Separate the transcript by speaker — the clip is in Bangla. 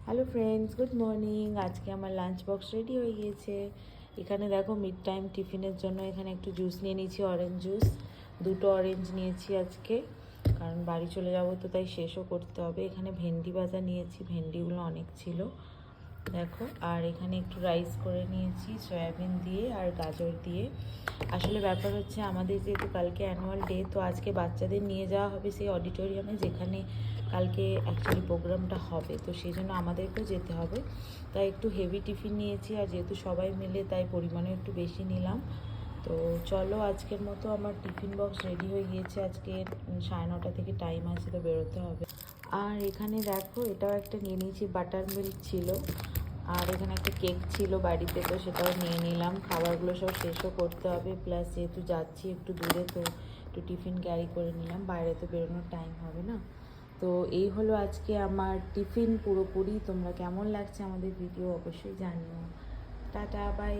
Speaker 1: Hello friends, good morning. আজকে আমার লাঞ্চ বক্স রেডি হয়ে গিয়েছে। এখানে দেখো মিড টাইম টিফিনের জন্য এখানে একটু জুস নিয়ে নিয়েছি, অরেঞ্জ জুস। দুটো অরেঞ্জ নিয়েছি আজকে, কারণ বাড়ি চলে যাবো তো, তাই শেষও করতে হবে। এখানে ভেন্ডি ভাজা নিয়েছি, ভেন্ডিগুলো অনেক ছিল দেখো। আর এখানে একটু রাইস করে নিয়েছি সয়াবিন দিয়ে আর গাজর দিয়ে। আসলে ব্যাপার হচ্ছে আমাদের যেহেতু কালকে অ্যানুয়াল ডে, তো আজকে বাচ্চাদের নিয়ে যাওয়া হবে সেই অডিটোরিয়ামে যেখানে কালকে অ্যাকচুয়ালি প্রোগ্রামটা হবে, তো সেই জন্য আমাদেরকেও যেতে হবে। তাই একটু হেভি টিফিন নিয়েছি, আর যেহেতু সবাই মিলে তাই পরিমাণও একটু বেশি নিলাম। তো চলো, আজকের মতো আমার টিফিন বক্স রেডি হয়ে গিয়েছে। আজকে 9:30 থেকে টাইম আছে, তো বেরোতে হবে। আর এখানে দেখো, এটাও একটা নিয়ে নিয়েছি, বাটার মিল্ক ছিল। আর এখানে একটা কেক ছিল বাড়িতে, তো সেটাও নিয়ে নিলাম। খাবারগুলো সব শেষও করতে হবে, প্লাস যেহেতু যাচ্ছি একটু দূরে, তো একটু টিফিন ক্যারি করে নিলাম, বাইরে তো বেরোনোর টাইম হবে না। তো এই হলো আজকে আমার টিফিন পুরোপুরি। তোমরা কেমন লাগছে আমাদের ভিডিও অবশ্যই জানিও। Tata, by.